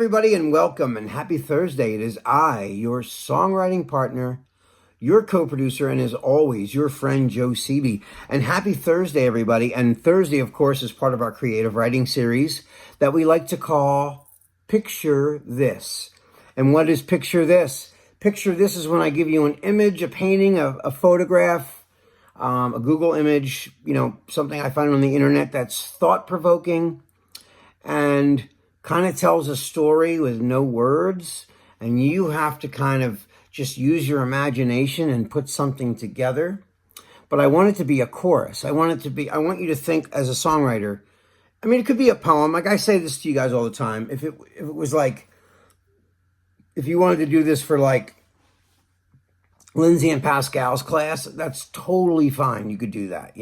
everybody, and welcome, and happy Thursday. It is I, your songwriting partner, your co-producer, and as always, your friend Joe Seavey. And happy Thursday, everybody. And Thursday, of course, is part of our creative writing series that we like to call Picture This. And what is Picture This? Picture This is when I give you an image, a painting, a photograph, a Google image, something I find on the internet that's thought-provoking and kind of tells a story with no words, and you have to kind of just use your imagination and put something together. But I want it to be a chorus. I want you to think as a songwriter. I mean, it could be a poem. Like I say this to you guys all the time. If it was like, if you wanted to do this for like Lindsay and Pascal's class, that's totally fine. You could do that.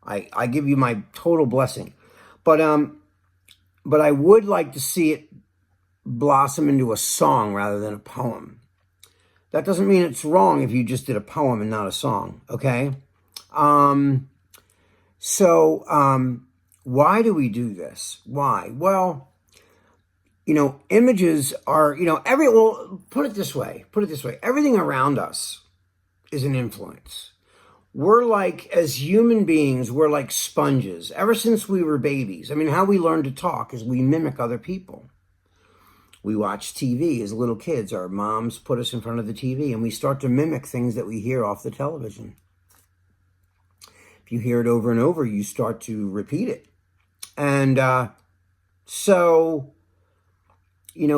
I give you my total blessing. But I would like to see it blossom into a song rather than a poem. That doesn't mean it's wrong if you just did a poem and not a song, okay? Why do we do this? Why? Well, images are, put it this way. Everything around us is an influence. We're like, as human beings, we're like sponges. Ever since we were babies. I mean, how we learn to talk is we mimic other people. We watch TV as little kids. Our moms put us in front of the TV, and we start to mimic things that we hear off the television. If you hear it over and over, you start to repeat it. And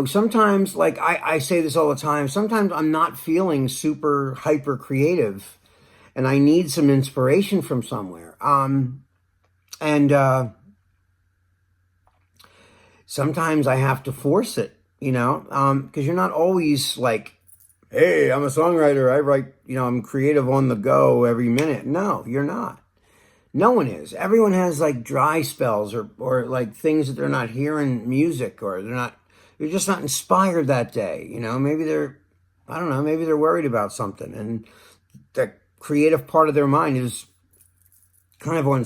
sometimes, like I say this all the time, sometimes I'm not feeling super hyper creative, and I need some inspiration from somewhere. Sometimes I have to force it, because you're not always like, hey, I'm a songwriter. I write, I'm creative on the go every minute. No, you're not. No one is. Everyone has like dry spells or like things that they're not hearing music, or you're just not inspired that day. Maybe maybe they're worried about something, and the creative part of their mind is kind of on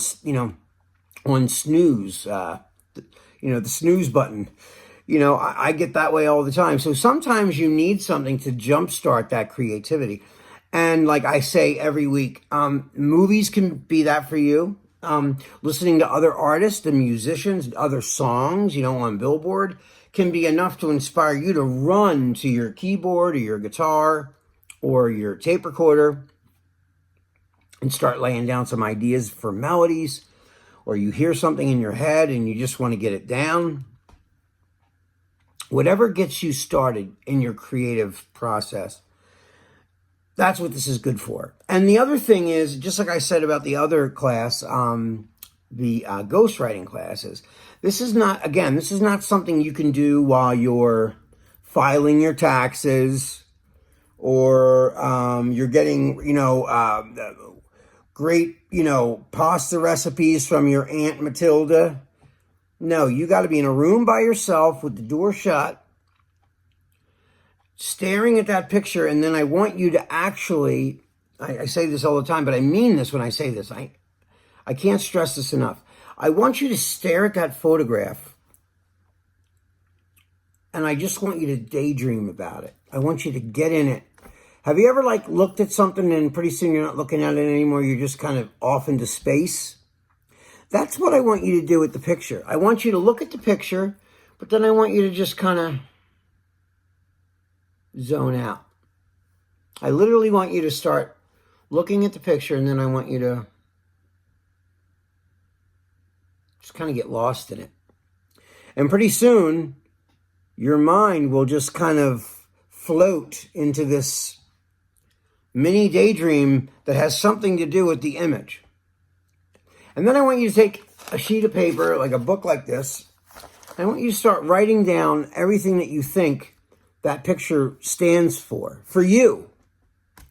snooze, the snooze button. I get that way all the time. So sometimes you need something to jumpstart that creativity. And like I say every week, movies can be that for you. Listening to other artists and musicians, other songs, on Billboard can be enough to inspire you to run to your keyboard or your guitar or your tape recorder and start laying down some ideas for melodies, or you hear something in your head and you just want to get it down. Whatever gets you started in your creative process, that's what this is good for. And the other thing is, just like I said about the other class, the ghostwriting classes, this is not something you can do while you're filing your taxes, or you're getting, great, pasta recipes from your Aunt Matilda. No, you got to be in a room by yourself with the door shut, staring at that picture. And then I want you to actually, I say this all the time, but I mean this when I say this. I can't stress this enough. I want you to stare at that photograph, and I just want you to daydream about it. I want you to get in it. Have you ever looked at something and pretty soon you're not looking at it anymore? You're just kind of off into space. That's what I want you to do with the picture. I want you to look at the picture, but then I want you to just kind of zone out. I literally want you to start looking at the picture, and then I want you to just kind of get lost in it. And pretty soon, your mind will just kind of float into this mini daydream that has something to do with the image. And then I want you to take a sheet of paper, like a book like this, and I want you to start writing down everything that you think that picture stands for you,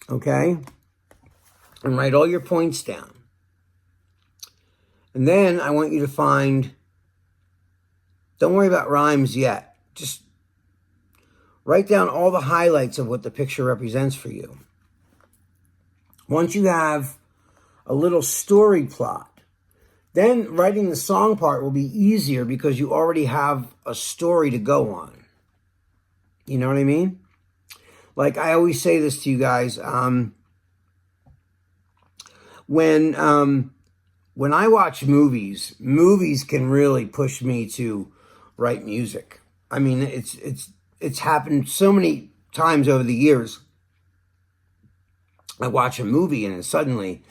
okay? And write all your points down. And then I want you to don't worry about rhymes yet. Just write down all the highlights of what the picture represents for you. Once you have a little story plot, then writing the song part will be easier because you already have a story to go on. You know what I mean? Like I always say this to you guys, when I watch movies can really push me to write music. I mean, it's happened so many times over the years. I watch a movie and suddenly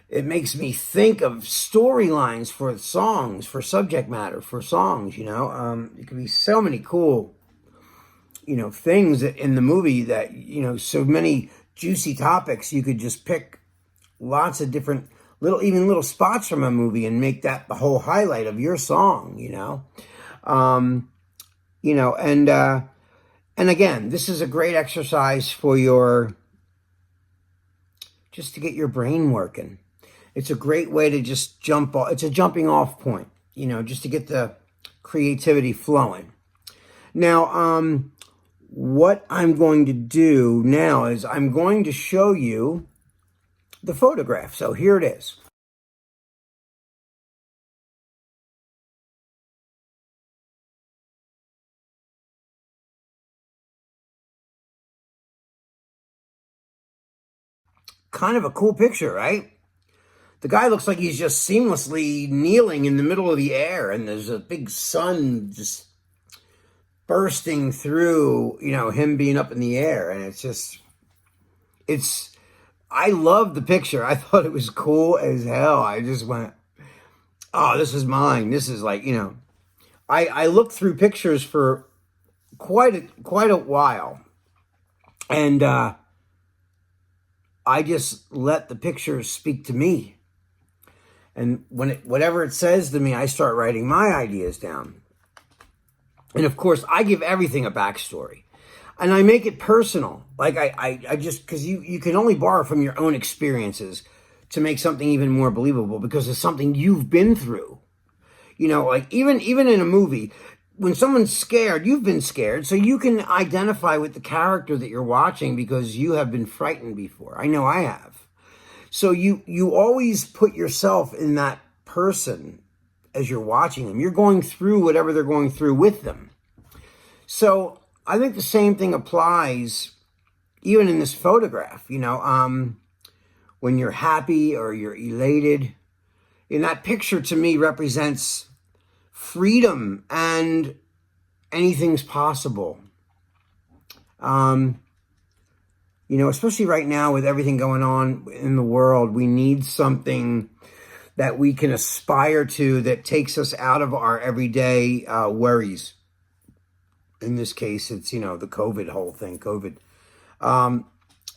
it makes me think of storylines for songs, for subject matter, for songs, you know. It could be so many cool, you know, things that in the movie that, you know, so many juicy topics. You could just pick lots of different little spots from a movie and make that the whole highlight of your song, you know. You know, and again, this is a great exercise for just to get your brain working. It's a great way to just jump off. It's a jumping off point, you know, just to get the creativity flowing. Now, what I'm going to do now is I'm going to show you the photograph. So here it is. Kind of a cool picture, right? The guy looks like he's just seamlessly kneeling in the middle of the air, and there's a big sun just bursting through, you know, him being up in the air. And I love the picture. I thought it was cool as hell. I just went, oh, this is mine. This is like, you know, I looked through pictures for quite a while. And I just let the pictures speak to me. And whatever it says to me, I start writing my ideas down. And of course, I give everything a backstory. And I make it personal. Like I just, because you can only borrow from your own experiences to make something even more believable because it's something you've been through. You know, like even in a movie, when someone's scared, you've been scared. So you can identify with the character that you're watching because you have been frightened before. I know I have. So you always put yourself in that person as you're watching them. You're going through whatever they're going through with them. So I think the same thing applies even in this photograph, you know, when you're happy or you're elated. In that picture, to me, represents freedom and anything's possible. You know, especially right now with everything going on in the world, we need something that we can aspire to that takes us out of our everyday worries. In this case, it's, you know, the COVID whole thing, COVID.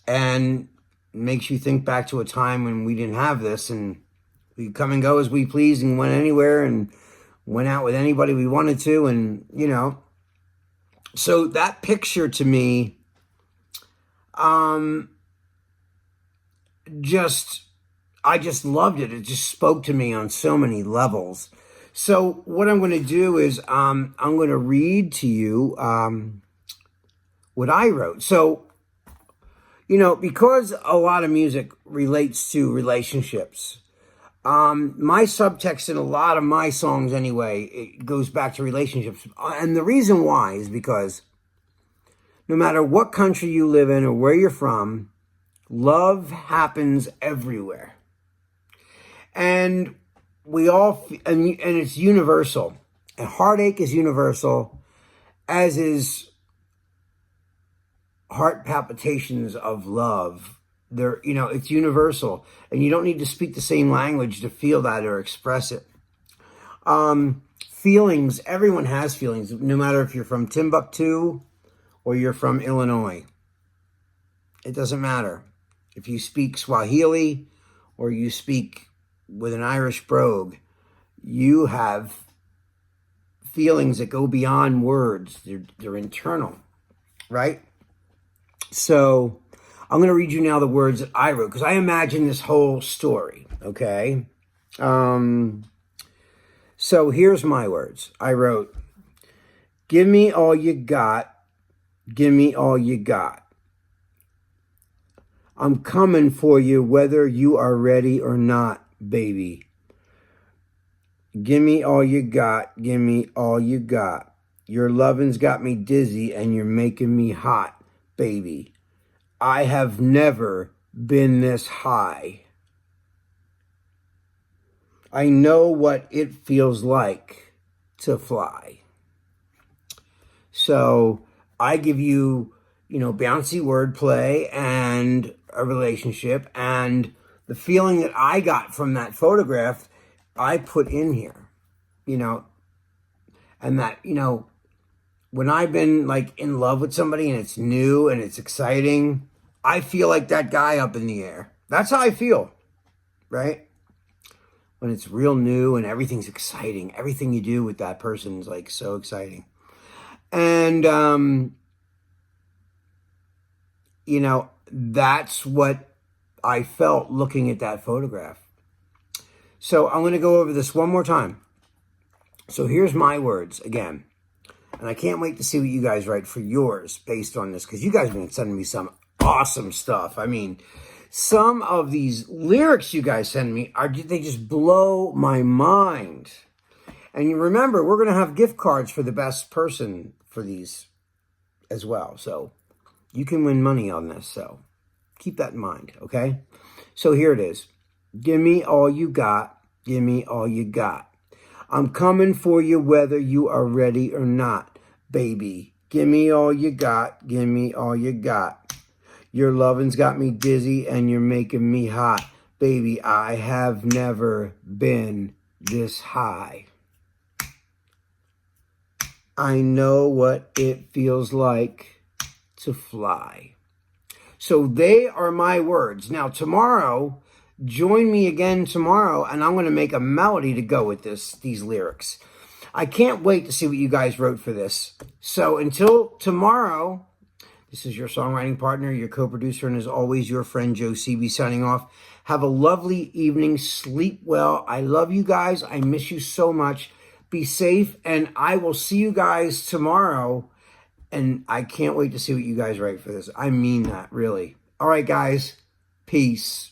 And makes you think back to a time when we didn't have this and we could come and go as we pleased and went anywhere and went out with anybody we wanted to. And, you know, so that picture to me, I just loved it. It just spoke to me on so many levels. So what I'm going to do is I'm going to read to you what I wrote. So, you know, because a lot of music relates to relationships, my subtext in a lot of my songs anyway, it goes back to relationships. And the reason why is because no matter what country you live in or where you're from, love happens everywhere. And we all, and it's universal. And heartache is universal, as is heart palpitations of love. They're, you know, it's universal. And you don't need to speak the same language to feel that or express it. Feelings, everyone has feelings, no matter if you're from Timbuktu or you're from Illinois. It doesn't matter. If you speak Swahili or you speak with an Irish brogue, you have feelings that go beyond words. They're internal, right? So I'm going to read you now the words that I wrote because I imagine this whole story, okay? So here's my words. I wrote, give me all you got. Give me all you got. I'm coming for you whether you are ready or not, baby. Give me all you got. Give me all you got. Your lovin's got me dizzy and you're making me hot, baby. I have never been this high. I know what it feels like to fly. So I give you, bouncy wordplay and a relationship, and the feeling that I got from that photograph, I put in here, and that, when I've been like in love with somebody and it's new and it's exciting, I feel like that guy up in the air. That's how I feel, right? When it's real new and everything's exciting, everything you do with that person is like so exciting. And, that's what I felt looking at that photograph. So I'm going to go over this one more time. So here's my words again. And I can't wait to see what you guys write for yours based on this, because you guys have been sending me some awesome stuff. I mean, some of these lyrics you guys send me, they just blow my mind. And you remember, we're going to have gift cards for the best person for these as well. So you can win money on this. So keep that in mind, okay? So here it is. Give me all you got. Give me all you got. I'm coming for you whether you are ready or not, baby. Give me all you got. Give me all you got. Your lovin's got me dizzy and you're making me hot, baby. I have never been this high. I know what it feels like to fly. So they are my words. Now tomorrow, join me again tomorrow, and I'm going to make a melody to go with these lyrics. I can't wait to see what you guys wrote for this. So until tomorrow, this is your songwriting partner, your co-producer, and as always, your friend Joe Seavey signing off. Have a lovely evening. Sleep well. I love you guys. I miss you so much. Be safe, and I will see you guys tomorrow. And I can't wait to see what you guys write for this. I mean that, really. All right, guys. Peace.